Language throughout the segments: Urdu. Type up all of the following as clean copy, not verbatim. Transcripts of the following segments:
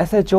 SHO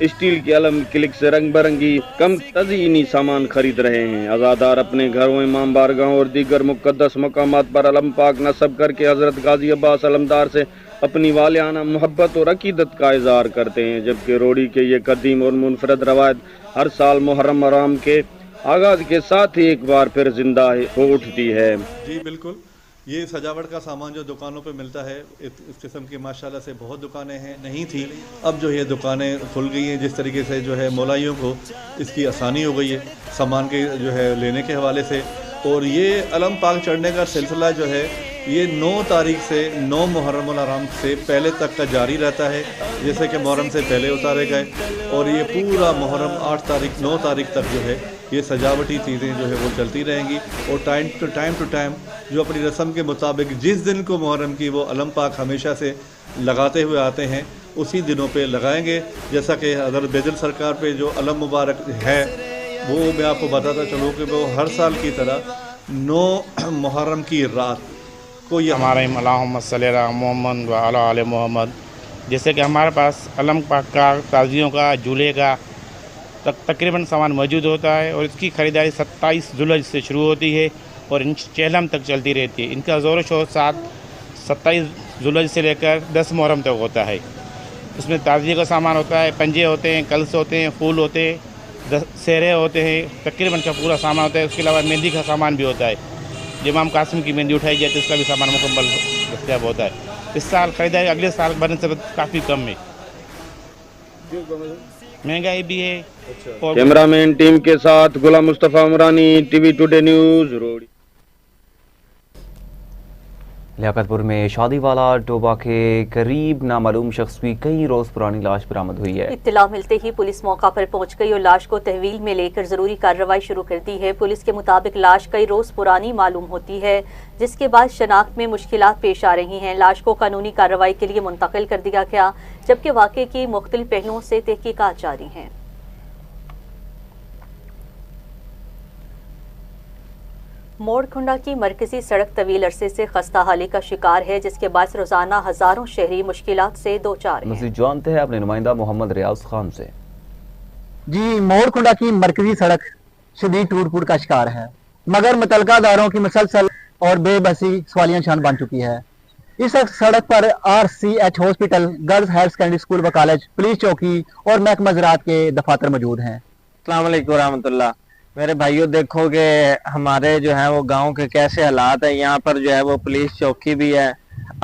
اسٹیل کے علم کلک سے رنگ برنگی کم تزئینی سامان خرید رہے ہیں۔ عزادار اپنے گھروں، امام بارگاہوں اور دیگر مقدس مقامات پر علم پاک نصب کر کے حضرت غازی عباس علمدار سے اپنی والہانہ محبت اور عقیدت کا اظہار کرتے ہیں، جبکہ روڑی کے یہ قدیم اور منفرد روایت ہر سال محرم حرام کے آغاز کے ساتھ ہی ایک بار پھر زندہ ہو اٹھتی ہے۔ جی بالکل، یہ سجاوٹ کا سامان جو دکانوں پہ ملتا ہے، اس قسم کی ماشاءاللہ سے بہت دکانیں ہیں، نہیں تھی، اب جو یہ دکانیں کھل گئی ہیں، جس طریقے سے جو ہے مولائیوں کو اس کی آسانی ہو گئی ہے سامان کے جو ہے لینے کے حوالے سے۔ اور یہ علم پاک چڑھنے کا سلسلہ جو ہے یہ 9 تاریخ سے 9 محرم الحرام سے پہلے تک کا جاری رہتا ہے، جیسے کہ محرم سے پہلے اتارے گئے، اور یہ پورا محرم 8 تاریخ 9 تاریخ تک جو ہے یہ سجاوٹی چیزیں جو ہے وہ چلتی رہیں گی، اور ٹائم ٹو ٹائم جو اپنی رسم کے مطابق جس دن کو محرم کی وہ علم پاک ہمیشہ سے لگاتے ہوئے آتے ہیں اسی دنوں پہ لگائیں گے۔ جیسا کہ حضرت بیدل سرکار پہ جو علم مبارک ہے وہ میں آپ کو بتاتا چلوں کہ وہ ہر سال کی طرح 9 محرم کی رات کو یہ ہمارے اللہم صلی علی محمد و علی آل محمد، جیسے کہ ہمارے پاس علم پاک کا، تازیوں کا، جھولے کا تقریباً سامان موجود ہوتا ہے، اور اس کی خریداری 27 ذوالحج سے شروع ہوتی ہے اور چہلم تک چلتی رہتی ہے۔ ان کا زور و شور 27 ذوالحج سے لے کر 10 محرم تک ہوتا ہے۔ اس میں تازیے کا سامان ہوتا ہے، پنجے ہوتے ہیں، کلس ہوتے ہیں، پھول ہوتے ہیں، سہرے ہوتے ہیں، تقریباً کا پورا سامان ہوتا ہے۔ اس کے علاوہ مہندی کا سامان بھی ہوتا ہے، امام قاسم کی مہندی اٹھائی جاتی ہے، اس کا بھی سامان مکمل دستیاب ہوتا ہے۔ اس سال خریداری اگلے سال بننے سے کافی کم ہے، مہنگائی بھی ہے۔ کیمرہ مین ٹیم کے ساتھ غلام مصطفیٰ عمرانی، ٹی وی ٹوڈے نیوز، روڑی۔ لیاقت پور میں شادی والا ٹوبہ کے قریب نامعلوم شخص کی کئی روز پرانی لاش برآمد ہوئی ہے۔ اطلاع ملتے ہی پولیس موقع پر پہنچ گئی اور لاش کو تحویل میں لے کر ضروری کارروائی شروع کر دی ہے۔ پولیس کے مطابق لاش کئی روز پرانی معلوم ہوتی ہے، جس کے بعد شناخت میں مشکلات پیش آ رہی ہیں۔ لاش کو قانونی کارروائی کے لیے منتقل کر دیا گیا، جبکہ واقعے کی مختلف پہلوؤں سے تحقیقات جاری ہیں۔ موڑ کھنڈا کی مرکزی سڑک طویل عرصے سے خستہ حالی کا شکار ہے، جس کے باعث روزانہ ہزاروں شہری مشکلات سے دوچار ہیں۔ مزید جانتے ہیں اپنے نمائندہ محمد ریاض خان سے۔ جی، موڑ کھنڈا کی مرکزی سڑک شدید ٹوٹ پھوٹ کا شکار ہے، مگر متعلقہ اداروں کی مسلسل اور بے بسی سوالیہ نشان بن چکی ہے۔ اس سڑک پر RCH hospital, girls higher secondary school و کالج، پولیس چوکی اور محکمہ زراعت کے دفاتر موجود ہیں۔ السلام علیکم ورحمۃ اللہ۔ میرے بھائیوں، دیکھو کہ ہمارے جو ہے وہ گاؤں کے کیسے حالات ہیں۔ یہاں پر جو ہے وہ پولیس چوکی بھی ہے،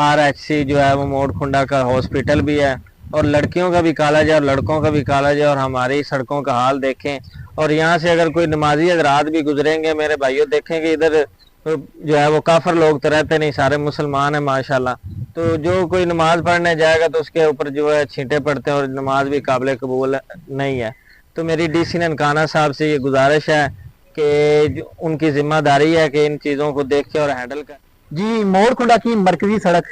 RHC جو ہے وہ موڑ کھنڈا کا ہاسپٹل بھی ہے، اور لڑکیوں کا بھی کالج ہے اور لڑکوں کا بھی کالج ہے، اور ہماری سڑکوں کا حال دیکھیں۔ اور یہاں سے اگر کوئی نمازی حضرات بھی گزریں گے میرے بھائیوں، دیکھیں کہ ادھر جو ہے وہ کافر لوگ تو رہتے نہیں، سارے مسلمان ہیں ماشاءاللہ۔ تو جو کوئی نماز پڑھنے جائے گا تو اس کے اوپر جو ہے چھینٹے پڑتے ہیں، اور نماز بھی قابل قبول نہیں ہے۔ تو میری DC ننکانہ صاحب سے یہ گزارش ہے کہ ان کی ذمہ داری ہے کہ ان چیزوں کو دیکھیں اور ہینڈل کریں۔ جی، موڑ کھنڈا کی مرکزی سڑک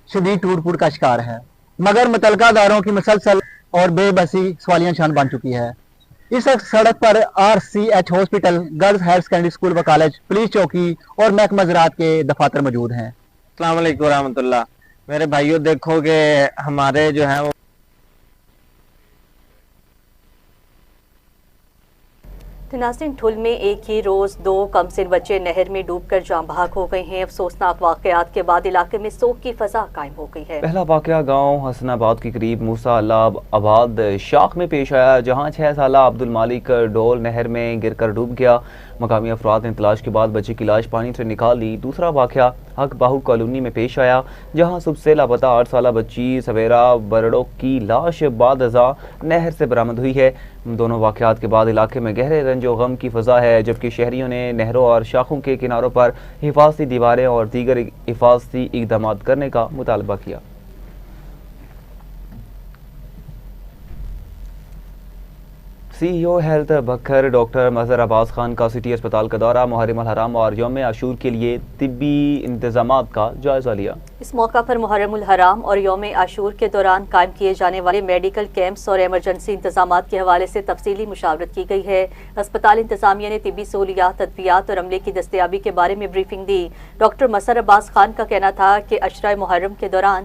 شدید ٹوٹ پھوٹ کا شکار ہے، مگر متعلقہ اداروں کی مسلسل اور بے بسی سوالیہ نشان بن چکی ہے۔ اس سڑک پر RCH hospital, girls higher secondary school و کالج، پولیس چوکی اور محکمہ زراعت کے دفاتر موجود ہیں۔ السلام علیکم ورحمۃ اللہ۔ میرے بھائیوں، دیکھو کہ ہمارے جو ہے وہ ناظرین، ٹھل میں ایک ہی روز 2 کمسن بچے نہر میں ڈوب کر جاں بحق ہو گئے ہیں۔ افسوسناک واقعات کے بعد علاقے میں سوگ کی فضا قائم ہو گئی ہے۔ پہلا واقعہ گاؤں حسن آباد کے قریب موسیٰ اللہ آباد شاخ میں پیش آیا، جہاں 6 سالہ عبد المالک ڈول نہر میں گر کر ڈوب گیا۔ مقامی افراد نے تلاش کے بعد بچے کی لاش پانی سے نکال لی۔ دوسرا واقعہ حق باہو کالونی میں پیش آیا، جہاں صبح سے لاپتہ 8 سالہ بچی سویرا برڑو کی لاش بعد ازاں نہر سے برآمد ہوئی ہے۔ دونوں واقعات کے بعد علاقے میں گہرے رنج و غم کی فضا ہے، جبکہ شہریوں نے نہروں اور شاخوں کے کناروں پر حفاظتی دیواریں اور دیگر حفاظتی اقدامات کرنے کا مطالبہ کیا۔ CEO ہیلتھ بکھر ڈاکٹر مظہر عباس خان کا سٹی اسپتال کا دورہ، محرم الحرام اور یوم عاشور کے لیے طبی انتظامات کا جائزہ لیا۔ اس موقع پر محرم الحرام اور یوم عاشور کے دوران قائم کیے جانے والے میڈیکل کیمپس اور ایمرجنسی انتظامات کے حوالے سے تفصیلی مشاورت کی گئی ہے۔ اسپتال انتظامیہ نے طبی سہولیات، ادویات اور عملے کی دستیابی کے بارے میں بریفنگ دی۔ ڈاکٹر مظہر عباس خان کا کہنا تھا کہ عشرہ محرم کے دوران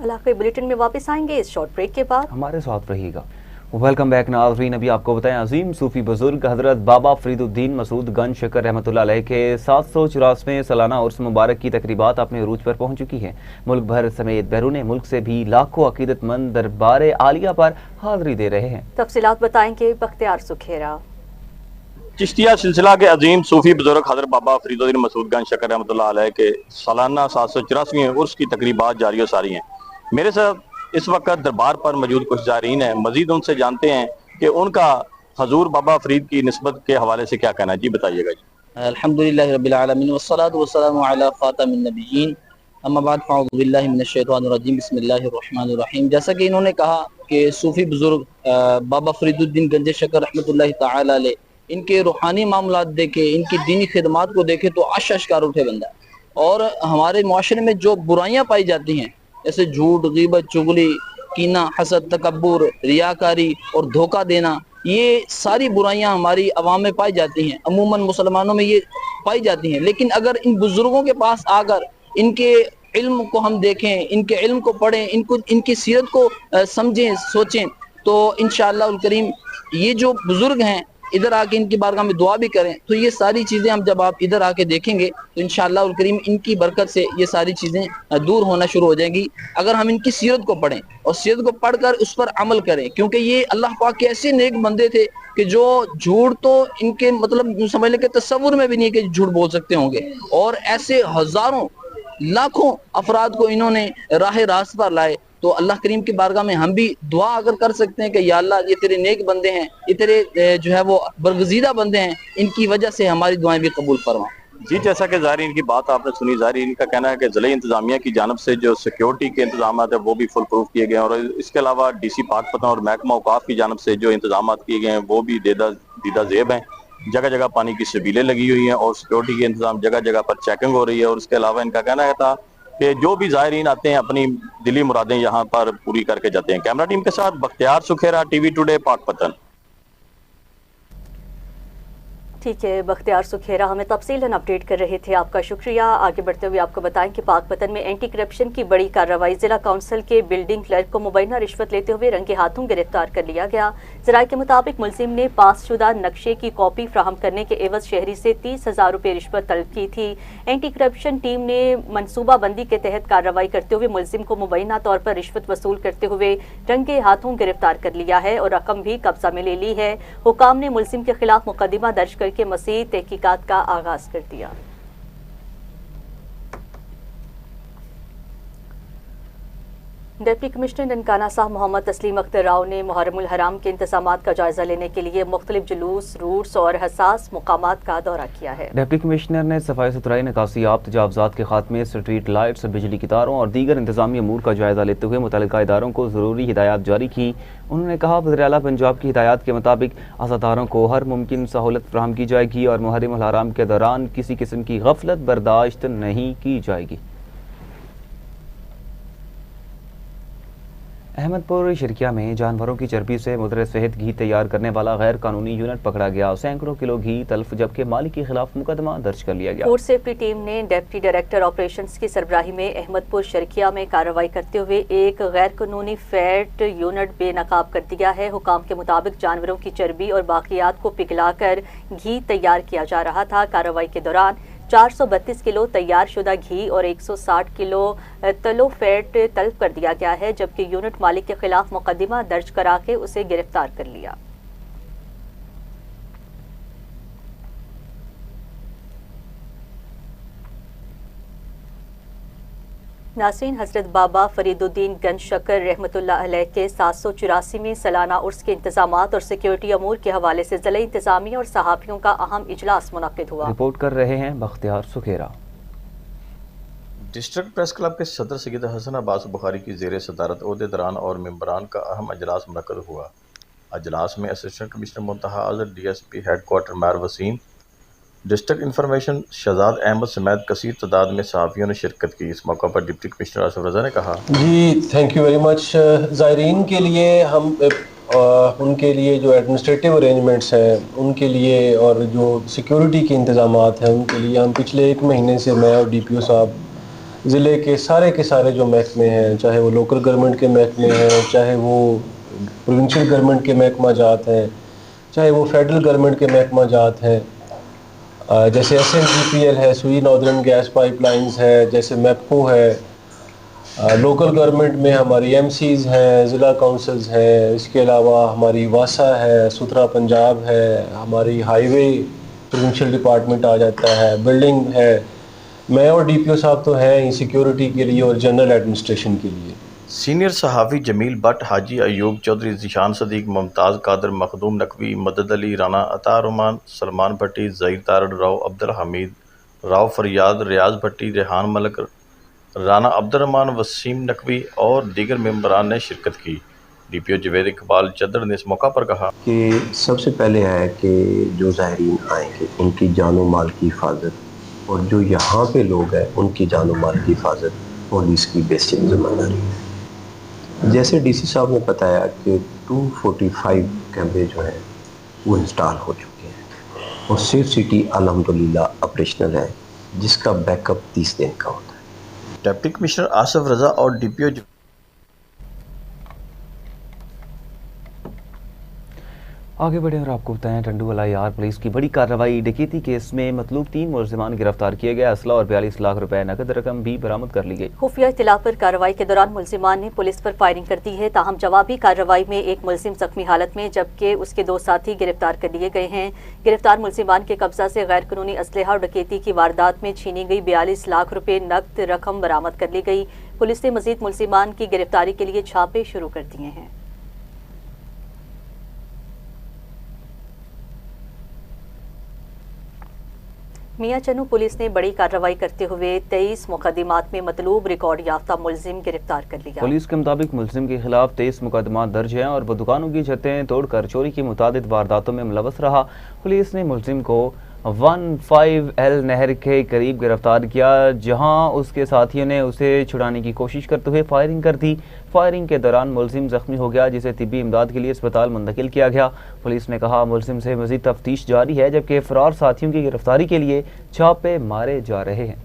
علاقائی بلیٹن میں واپس آئیں گے اس شارٹ بریک کے بعد، ہمارے ساتھ رہیے گا۔ ویلکم بیک ناظرین، ابھی آپ کو بتائیں عظیم صوفی بزرگ حضرت بابا فرید الدین مسعود گنج شکر رحمۃ اللہ علیہ کے 784ویں سالانہ عرس مبارک کی تقریبات اپنے عروج پر پہنچ چکی ہیں۔ ملک بھر سمیت بیرون ملک سے بھی لاکھوں عقیدت مند دربار عالیہ پر حاضری دے رہے ہیں۔ تفصیلات بتائیں گے بختیار سکھیرا۔ چشتیہ سلسلہ کے عظیم صوفی بزرگ حضرت بابا فرید الدین مسعود گنج شکر رحمۃ اللہ علیہ کے سالانہ 784ویں عرس کی تقریبات جاری و ساری ہیں۔ میرے ساتھ اس وقت دربار پر موجود کچھ زائرین ہیں، مزید ان سے جانتے ہیں کہ ان کا حضور بابا فرید کی نسبت کے حوالے سے کیا کہنا ہے۔ جی بتائیے گا جی۔ الحمدللہ رب العالمین والصلاة والسلام علی خاتم النبیین، اما بعد فاعوذ باللہ من الشیطان الرجیم، بسم اللہ الرحمن الرحیم۔ جیسا کہ انہوں نے کہا کہ صوفی بزرگ بابا فرید الدین گنج شکر رحمۃ اللہ تعالی علیہ، ان کے روحانی معاملات دیکھے، ان کی دینی خدمات کو دیکھے تو اشکار اٹھے بندہ۔ اور ہمارے معاشرے میں جو برائیاں پائی جاتی ہیں جیسے جھوٹ، غیبت، چغلی، کینہ، حسد، تکبر، ریاکاری اور دھوکہ دینا، یہ ساری برائیاں ہماری عوام میں پائی جاتی ہیں، عموماً مسلمانوں میں یہ پائی جاتی ہیں۔ لیکن اگر ان بزرگوں کے پاس آ کر ان کے علم کو ہم دیکھیں، ان کے علم کو پڑھیں، ان کی سیرت کو سمجھیں، سوچیں، تو انشاءاللہ الکریم یہ جو بزرگ ہیں ادھر آ کے ان کی بارگاہ میں دعا بھی کریں تو یہ ساری چیزیں ہم جب آپ ادھر آ کے دیکھیں گے تو انشاءاللہ الکریم ان کی برکت سے یہ ساری چیزیں دور ہونا شروع ہو جائیں گی۔ اگر ہم ان کی سیرت کو پڑھیں اور سیرت کو پڑھ کر اس پر عمل کریں، کیونکہ یہ اللہ پاک کے ایسے نیک بندے تھے کہ جو جھوٹ تو ان کے مطلب سمجھ لیں کہ تصور میں بھی نہیں کہ جھوٹ بول سکتے ہوں گے، اور ایسے ہزاروں لاکھوں افراد کو انہوں نے راہ راست پر لائے۔ تو اللہ کریم کی بارگاہ میں ہم بھی دعا اگر کر سکتے ہیں کہ یا اللہ یہ تیرے نیک بندے ہیں، یہ تیرے جو ہے وہ برگزیدہ بندے ہیں، ان کی وجہ سے ہماری دعائیں بھی قبول فرما۔ جی جیسا کہ زائرین کی بات آپ نے سنی، زائرین کا کہنا ہے کہ ضلعی انتظامیہ کی جانب سے جو سیکیورٹی کے انتظامات ہیں وہ بھی فل پروف کیے گئے ہیں، اور اس کے علاوہ ڈی سی پاک پتن اور محکمہ اوقاف کی جانب سے جو انتظامات کیے گئے ہیں وہ بھی دیدہ زیب ہیں۔ جگہ جگہ پانی کی سبیلیں لگی ہوئی ہیں اور سیکیورٹی کے انتظام جگہ جگہ پر چیکنگ ہو رہی ہے، اور اس کے علاوہ ان کا کہنا تھا کہ جو بھی زائرین آتے ہیں اپنی دلی مرادیں یہاں پر پوری کر کے جاتے ہیں۔ کیمرہ ٹیم کے ساتھ Bakhtiar Sukhera, TV today, Pakpattan. ٹھیک ہے، بختیار سکھیرا ہمیں تفصیلاً اپڈیٹ کر رہے تھے، آپ کا شکریہ۔ آگے بڑھتے ہوئے آپ کو بتائیں کہ پاک پتن میں اینٹی کرپشن کی بڑی کارروائی، ضلع کونسل کے بلڈنگ کلرک کو مبینہ رشوت لیتے ہوئے رنگے ہاتھوں گرفتار کر لیا گیا۔ ذرائع کے مطابق ملزم نے پاس شدہ نقشے کی کاپی فراہم کرنے کے عوض شہری سے 30,000 روپے رشوت طلب کی تھی۔ اینٹی کرپشن ٹیم نے منصوبہ بندی کے تحت کارروائی کرتے ہوئے ملزم کو مبینہ طور پر رشوت وصول کرتے ہوئے رنگے ہاتھوں گرفتار کر لیا ہے اور رقم بھی قبضہ میں لے لی ہے۔ حکام نے ملزم کے خلاف مقدمہ درج کر کے مزید تحقیقات کا آغاز کر دیا۔ ڈپٹی کمشنر ننکانہ صاحب محمد تسلیم اختر راؤ نے محرم الحرام کے انتظامات کا جائزہ لینے کے لیے مختلف جلوس، روٹس اور حساس مقامات کا دورہ کیا ہے۔ ڈپٹی کمشنر نے صفائی ستھرائی، نکاسیاب تجاوزات کے خاتمے، اسٹریٹ لائٹس، بجلی کی تاروں اور دیگر انتظامی امور کا جائزہ لیتے ہوئے متعلقہ اداروں کو ضروری ہدایات جاری کی۔ انہوں نے کہا وزیر اعلیٰ پنجاب کی ہدایات کے مطابق عزاداروں کو ہر ممکن سہولت فراہم کی جائے گی اور محرم الحرام کے دوران کسی قسم کی غفلت برداشت نہیں کی جائے گی۔ احمد پور شرکیہ میں جانوروں کی چربی سے مضر صحت گھی تیار کرنے والا غیر قانونی یونٹ پکڑا گیا، سینکڑوں کلو گھی تلف، جبکہ مالک کے خلاف مقدمہ درج کر لیا گیا۔ فوڈ سیفٹی ٹیم نے ڈپٹی ڈائریکٹر آپریشنز کی سربراہی میں احمد پور شرکیہ میں کارروائی کرتے ہوئے ایک غیر قانونی فیٹ یونٹ بے نقاب کر دیا ہے۔ حکام کے مطابق جانوروں کی چربی اور باقیات کو پگھلا کر گھی تیار کیا جا رہا تھا۔ کارروائی کے دوران 432 کلو تیار شدہ گھی اور 160 کلو تلو فیٹ طلب کر دیا گیا ہے، جبکہ یونٹ مالک کے خلاف مقدمہ درج کرا کے اسے گرفتار کر لیا۔ ناظرین، حضرت بابا فرید الدین گنج شکر رحمۃ اللہ علیہ کے 784ویں سالانہ عرس کے انتظامات اور سیکیورٹی امور کے حوالے سے ضلعی انتظامیہ اور صحافیوں کا اہم اجلاس منعقد ہوا۔ رپورٹ کر رہے ہیں Bakhtiar Sukhera. District press club کے صدر سید حسن عباس بخاری کی زیر صدارت عہدیداران اور ممبران کا اہم اجلاس منعقد ہوا۔ اجلاس میں اسسٹنٹ کمشنر منتہی حضرت D S P headquarter Mir Waseem, district information Shahzad Ahmed سمیت کثیر تعداد میں صحافیوں نے شرکت کی۔ اس موقع پر ڈپٹی کمشنر آصف رضا نے کہا، جی تھینک یو ویری مچ۔ زائرین کے لیے ہم ان کے لیے جو ایڈمنسٹریٹو ارینجمنٹس ہیں ان کے لیے اور جو سیکیورٹی کے انتظامات ہیں ان کے لیے ہم پچھلے 1 مہینے سے میں اور ڈی پی او صاحب ضلع کے سارے جو محکمے ہیں، چاہے وہ لوکل گورنمنٹ کے محکمے ہیں، چاہے وہ پروونشل گورنمنٹ کے محکمہ جات ہیں، چاہے وہ فیڈرل گورنمنٹ کے محکمہ جات ہیں، جیسے SNGPL ہے، سوئی ناردرن گیس پائپ لائنز ہے، جیسے میپکو ہے، لوکل گورنمنٹ میں ہماری MCs ہیں، ضلع کونسلز ہیں، اس کے علاوہ ہماری واسا ہے، ستھرا پنجاب ہے، ہماری ہائی وے پروونشل ڈپارٹمنٹ آ جاتا ہے، بلڈنگ ہے، میں اور DPO صاحب تو ہیں سیکیورٹی کے لیے اور جنرل ایڈمنسٹریشن کے لیے۔ سینئر صحافی جمیل بٹ، حاجی ایوب چودھری، ذیشان صدیق، ممتاز قادر، مخدوم نقوی، مدد علی رانا، عطا رحمان، سلمان بھٹی، ظہیر تارڑ راؤ، عبدالحمید راؤ فریاد، ریاض بھٹی، ریحان ملک، رانا عبدالرحمان، وسیم نقوی اور دیگر ممبران نے شرکت کی۔ DPO جوید اقبال چدر نے اس موقع پر کہا کہ سب سے پہلے ہے کہ جو زائرین آئیں گے ان کی جان و مال کی حفاظت، اور جو یہاں پہ لوگ ہیں ان کی جان و مال کی حفاظت پولیس کی بیسک ذمہ داری ہے۔ جیسے DC صاحب نے بتایا کہ 245 کیمرے جو ہیں وہ انسٹال ہو چکے ہیں، اور سیف سٹی الحمدللہ آپریشنل ہے، جس کا بیک اپ 30 دن کا ہوتا ہے۔ ڈپٹی کمشنر آصف رضا اور DPO آگے بڑھیں اور آپ کو بتائیں ٹنڈو LIR پولیس کی بڑی کارروائی، ڈکیتی کیس میں مطلوب 3 ملزمان گرفتار کیے گئے، اسلحہ اور 42 لاکھ روپے نقد رقم بھی برآمد کر لی گئی۔ خفیہ اطلاع پر کارروائی کے دوران ملزمان نے پولیس پر فائرنگ کر دی ہے، تاہم جوابی کارروائی میں ایک ملزم زخمی حالت میں جبکہ اس کے 2 ساتھی گرفتار کر لیے گئے ہیں۔ گرفتار ملزمان کے قبضہ سے غیر قانونی اسلحہ اور ڈکیتی کی واردات میں چھینی گئی 42 لاکھ روپے نقد رقم برآمد کر لی گئی۔ پولیس نے مزید ملزمان کی گرفتاری کے لیے چھاپے شروع کر دیے ہیں۔ میاں چنو پولیس نے بڑی کارروائی کرتے ہوئے 23 مقدمات میں مطلوب ریکارڈ یافتہ ملزم گرفتار کر لیا۔ پولیس کے مطابق ملزم کے خلاف 23 مقدمات درج ہیں اور وہ دکانوں کی چھتیں توڑ کر چوری کی متعدد وارداتوں میں ملوث رہا۔ پولیس نے ملزم کو 15L نہر کے قریب گرفتار کیا، جہاں اس کے ساتھیوں نے اسے چھڑانے کی کوشش کرتے ہوئے فائرنگ کر دی۔ فائرنگ کے دوران ملزم زخمی ہو گیا، جسے طبی امداد کے لیے اسپتال منتقل کیا گیا۔ پولیس نے کہا ملزم سے مزید تفتیش جاری ہے، جبکہ فرار ساتھیوں کی گرفتاری کے لیے چھاپے مارے جا رہے ہیں۔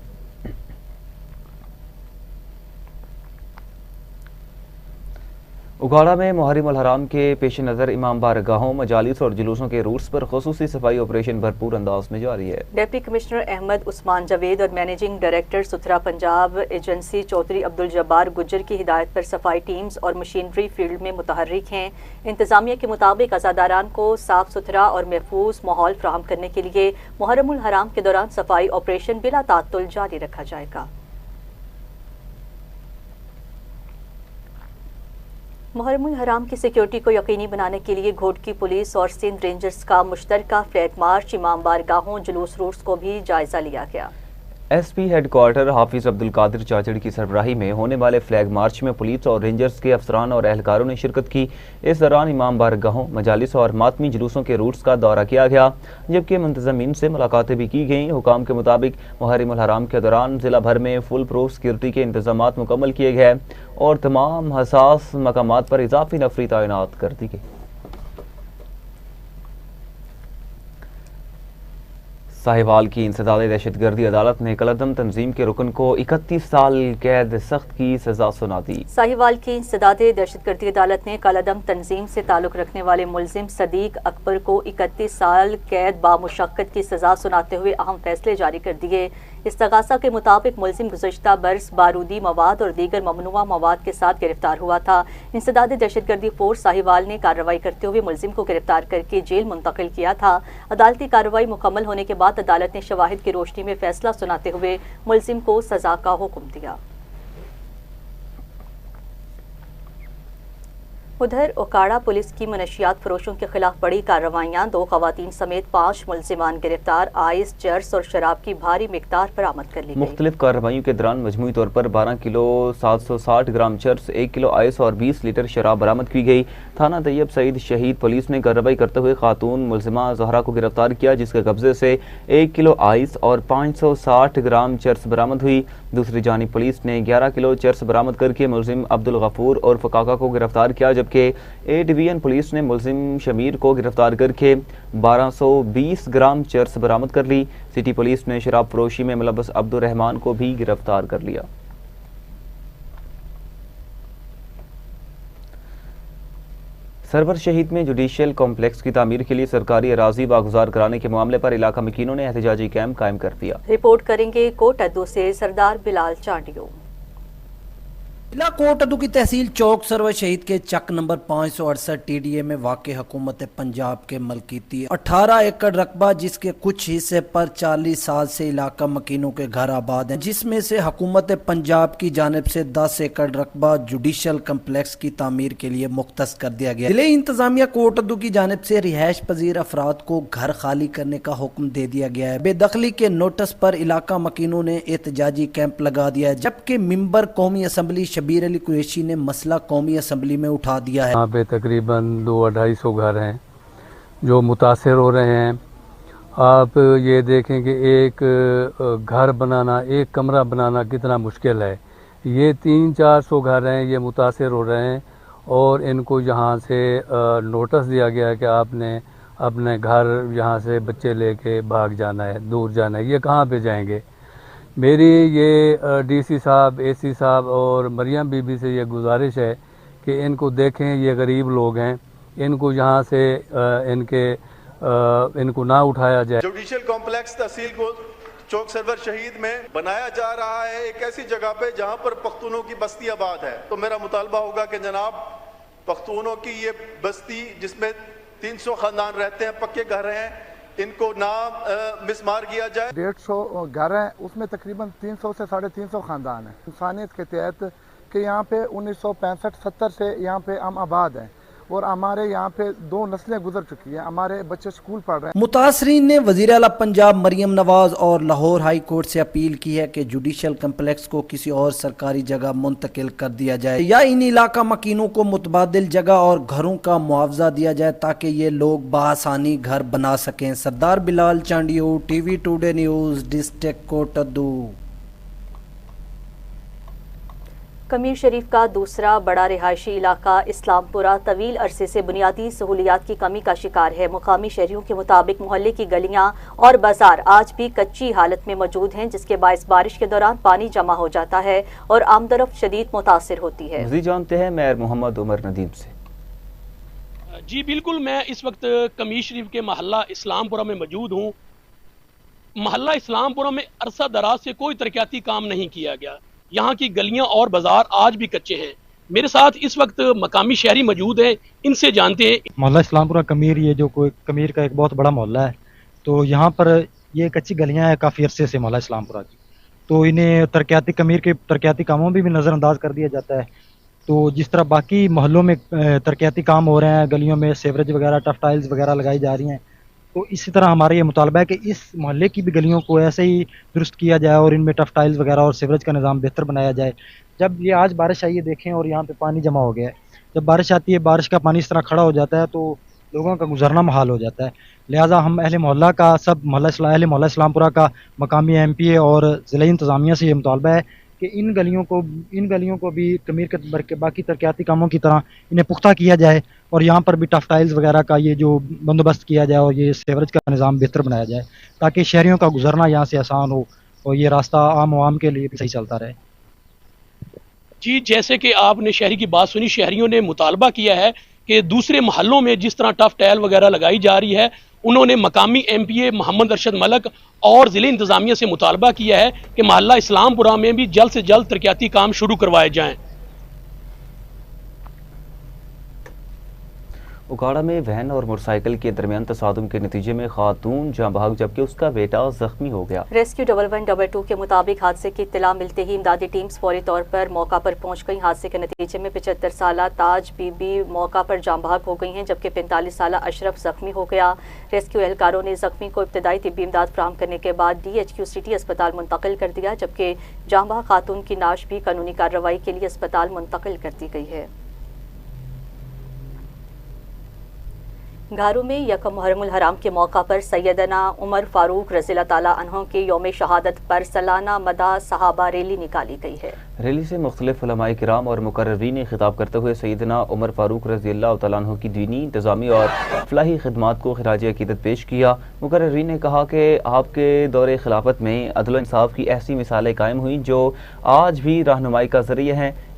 اگاڑا میں محرم الحرام کے پیش نظر امام بارگاہوں، مجالس اور جلوسوں کے روٹس پر خصوصی صفائی آپریشن بھرپور انداز میں جاری ہے۔ ڈپٹی کمشنر احمد عثمان جاوید اور مینیجنگ ڈائریکٹر ستھرا پنجاب ایجنسی چودھری عبدالجبار گجر کی ہدایت پر صفائی ٹیمز اور مشینری فیلڈ میں متحرک ہیں۔ انتظامیہ کے مطابق عزاداران کو صاف ستھرا اور محفوظ ماحول فراہم کرنے کے لیے محرم الحرام کے دوران صفائی آپریشن بلا تعطل جاری رکھا جائے گا۔ محرم الحرام کی سیکیورٹی کو یقینی بنانے کے لیے گھوٹکی پولیس اور سندھ رینجرز کا مشترکہ فلیگ مارچ امام بارگاہوں جلوس روٹس کو بھی جائزہ لیا گیا۔ SP ہیڈ کوارٹر حافظ عبدالقادر چاچڑ کی سربراہی میں ہونے والے فلیگ مارچ میں پولیس اور رینجرز کے افسران اور اہلکاروں نے شرکت کی۔ اس دوران امام بارگاہوں، مجالس اور ماتمی جلوسوں کے روٹس کا دورہ کیا گیا، جبکہ منتظمین سے ملاقاتیں بھی کی گئیں۔ حکام کے مطابق محرم الحرام کے دوران ضلع بھر میں فل پروف سیکیورٹی کے انتظامات مکمل کیے گئے اور تمام حساس مقامات پر اضافی نفری تعینات کر دی گئی۔ ساہیوال کی انسداد دہشت گردی عدالت نے کالعدم تنظیم کے رکن کو 31 سال قید سخت کی سزا سنا دی۔ ساہیوال کی انسداد دہشت گردی عدالت نے کالعدم تنظیم سے تعلق رکھنے والے ملزم صدیق اکبر کو 31 سال قید بامشقت کی سزا سناتے ہوئے اہم فیصلے جاری کر دیے۔ استغاثہ کے مطابق ملزم گزشتہ برس بارودی مواد اور دیگر ممنوعہ مواد کے ساتھ گرفتار ہوا تھا۔ انسداد دہشت گردی فورس ساہیوال نے کارروائی کرتے ہوئے ملزم کو گرفتار کر کے جیل منتقل کیا تھا۔ عدالتی کارروائی مکمل ہونے کے بعد عدالت نے شواہد کی روشنی میں فیصلہ سناتے ہوئے ملزم کو سزا کا حکم دیا۔ ادھر اوکاڑا پولیس کی منشیات فروشوں کے خلاف بڑی کارروائیاں، 2 خواتین سمیت 5 ملزمان گرفتار، آئس، چرس اور شراب کی بھاری مقدار برآمد کر لی گئی۔ مختلف کارروائیوں کے دوران مجموعی طور پر 12 کلو 760 گرام چرس، 1 کلو آئس اور 20 لیٹر شراب برآمد کی گئی۔ تھانہ طیب سعید شہید پولیس نے کارروائی کرتے ہوئے خاتون ملزمہ زہرا کو گرفتار کیا، جس کے قبضے سے 1 کلو آئس اور 560 گرام چرس برآمد ہوئی۔ دوسری جانب پولیس نے 11 کلو چرس برآمد کر کے ملزم عبدالغفور اور فقاقہ کو گرفتار کیا، جبکہ A ڈویژن پولیس نے ملزم شمیر کو گرفتار کر کے 1220 گرام چرس برآمد کر لی۔ سٹی پولیس نے شراب فروشی میں ملوث عبدالرحمان کو بھی گرفتار کر لیا۔ سرور شہید میں جوڈیشل کمپلیکس کی تعمیر کے لیے سرکاری اراضی واگزار کرانے کے معاملے پر علاقہ مکینوں نے احتجاجی کیمپ قائم کر دیا۔ رپورٹ کریں گے کوٹ ادو سے سردار بلال چانڈیو۔ ضلع کوٹ ادو کی تحصیل چوک سرور شہید کے چک نمبر 568 TDA میں واقع حکومت پنجاب کے ملکیتی 18 ایکڑ رقبہ جس کے کچھ حصے پر 40 سال سے علاقہ مکینوں کے گھر آباد ہیں، جس میں سے حکومت پنجاب کی جانب سے 10 ایکڑ رقبہ جوڈیشل کمپلیکس کی تعمیر کے لیے مختص کر دیا گیا۔ ضلع انتظامیہ کوٹ ادو کی جانب سے رہائش پذیر افراد کو گھر خالی کرنے کا حکم دے دیا گیا ہے۔ بے دخلی کے نوٹس پر علاقہ مکینوں نے احتجاجی کیمپ لگا دیا ہے، جبکہ ممبر قومی اسمبلی شبیر علی قریشی نے مسئلہ قومی اسمبلی میں اٹھا دیا ہے۔ یہاں پہ تقریباً 200-250 گھر ہیں جو متاثر ہو رہے ہیں۔ آپ یہ دیکھیں کہ ایک گھر بنانا، ایک کمرہ بنانا کتنا مشکل ہے۔ یہ 300-400 گھر ہیں، یہ متاثر ہو رہے ہیں اور ان کو یہاں سے نوٹس دیا گیا ہے کہ آپ نے اپنے گھر یہاں سے بچے لے کے بھاگ جانا ہے، دور جانا ہے۔ یہ کہاں پہ جائیں گے؟ میری یہ DC صاحب، AC صاحب اور مریم بی بی سے یہ گزارش ہے کہ ان کو دیکھیں، یہ غریب لوگ ہیں، ان کو یہاں سے ان کو نہ اٹھایا جائے۔ جوڈیشل کمپلیکس تحصیل کو چوک سرور شہید میں بنایا جا رہا ہے ایک ایسی جگہ پہ جہاں پر پختونوں کی بستی آباد ہے، تو میرا مطالبہ ہوگا کہ جناب پختونوں کی یہ بستی جس میں 300 خاندان رہتے ہیں، پکے گھر ہیں، ان کو نہ مسمار کیا جائے۔ 150 گھر ہیں، اس میں تقریباً 300 سے 350 خاندان ہیں۔ انسانیت کے تحت کہ یہاں پہ 1965-70 سے یہاں پہ ہم آباد ہیں اور ہمارے یہاں پہ 2 نسلیں گزر چکی ہیں، ہمارے بچے سکول پڑھ رہے ہیں۔ متاثرین نے وزیر اعلیٰ پنجاب مریم نواز اور لاہور ہائی کورٹ سے اپیل کی ہے کہ جوڈیشل کمپلیکس کو کسی اور سرکاری جگہ منتقل کر دیا جائے یا ان علاقہ مکینوں کو متبادل جگہ اور گھروں کا معاوضہ دیا جائے تاکہ یہ لوگ بآسانی گھر بنا سکیں۔ Sardar Bilal Chandio, TV today news, district Kot Addu. Kamir شریف کا دوسرا بڑا رہائشی علاقہ اسلام پورہ طویل عرصے سے بنیادی سہولیات کی کمی کا شکار ہے۔ مقامی شہریوں کے مطابق محلے کی گلیاں اور بازار آج بھی کچی حالت میں موجود ہیں، جس کے باعث بارش کے دوران پانی جمع ہو جاتا ہے اور آمد و رفت شدید متاثر ہوتی ہے۔ مزید جانتے ہیں میئر محمد عمر ندیم سے۔ جی بالکل، میں اس وقت کمیر شریف کے محلہ اسلام پورہ میں موجود ہوں۔ محلہ اسلام پورہ میں عرصہ دراز سے کوئی ترقیاتی کام نہیں کیا گیا۔ یہاں کی گلیاں اور بازار آج بھی کچے ہیں۔ میرے ساتھ اس وقت مقامی شہری موجود ہیں، ان سے جانتے ہیں۔ محلہ اسلام پورہ کمیر، یہ جو کوئی کمیر کا ایک بہت بڑا محلہ ہے، تو یہاں پر یہ کچی گلیاں ہیں کافی عرصے سے محلہ اسلام پورہ کی، تو انہیں کمیر کے ترقیاتی کاموں بھی نظر انداز کر دیا جاتا ہے۔ تو جس طرح باقی محلوں میں ترقیاتی کام ہو رہے ہیں، گلیوں میں سیوریج وغیرہ، ٹف ٹائلز وغیرہ لگائی جا رہی ہیں، تو اسی طرح ہمارا یہ مطالبہ ہے کہ اس محلے کی بھی گلیوں کو ایسے ہی درست کیا جائے اور ان میں ٹف ٹائلز وغیرہ اور سیوریج کا نظام بہتر بنایا جائے۔ جب یہ آج بارش آئی ہے دیکھیں، اور یہاں پہ پانی جمع ہو گیا ہے، جب بارش آتی ہے بارش کا پانی اس طرح کھڑا ہو جاتا ہے تو لوگوں کا گزرنا محال ہو جاتا ہے۔ لہٰذا ہم اہل محلہ کا اہل محلہ اسلام پورہ کا مقامی MPA اور ضلعی انتظامیہ سے یہ مطالبہ ہے کہ ان گلیوں کو بھی کمیر کے باقی ترقیاتی کاموں کی طرح انہیں پختہ کیا جائے اور یہاں پر بھی ٹف ٹائلز وغیرہ کا یہ جو بندوبست کیا جائے اور یہ سیوریج کا نظام بہتر بنایا جائے تاکہ شہریوں کا گزرنا یہاں سے آسان ہو اور یہ راستہ عام عوام کے لیے بھی صحیح چلتا رہے۔ جی جیسے کہ آپ نے شہری کی بات سنی، شہریوں نے مطالبہ کیا ہے کہ دوسرے محلوں میں جس طرح ٹف ٹائل وغیرہ لگائی جا رہی ہے، انہوں نے مقامی MPA محمد ارشد ملک اور ضلع انتظامیہ سے مطالبہ کیا ہے کہ محلہ اسلام پورہ میں بھی جلد سے جلد ترقیاتی کام شروع کروائے جائیں۔ اکاڑا میں وین اور موٹر سائیکل کے درمیان تصادم کے نتیجے میں خاتون جاں بحق جبکہ اس کا بیٹا زخمی ہو گیا۔ ریسکیو 1122 کے مطابق حادثے کی اطلاع ملتے ہی امدادی ٹیمز فوری طور پر موقع پر پہنچ گئی۔ حادثے کے نتیجے میں 75 سالہ تاج بی بی موقع پر جاں بحق ہو گئی ہیں جبکہ 45 سالہ اشرف زخمی ہو گیا۔ ریسکیو اہلکاروں نے زخمی کو ابتدائی طبی امداد فراہم کرنے کے بعد DHQ سٹی اسپتال منتقل کر دیا، جبکہ جاں بحق خاتون کی نعش بھی قانونی کارروائی کے لیے اسپتال منتقل کر دی گئی ہے۔ گھاروں میں یکم محرم الحرام کے موقع پر سیدنا عمر فاروق رضی اللہ تعالیٰ عنہ کے یوم شہادت پر سالانہ مدح صحابہ ریلی نکالی گئی ہے۔ ریلی سے مختلف علماء کرام اور مقررین نے خطاب کرتے ہوئے سیدنا عمر فاروق رضی اللہ تعالیٰ عنہ کی دینی، انتظامی اور فلاحی خدمات کو خراج عقیدت پیش کیا۔ مقررین نے کہا کہ آپ کے دور خلافت میں عدل و انصاف کی ایسی مثالیں قائم ہوئیں جو آج بھی رہنمائی کا ذریعہ ہیں۔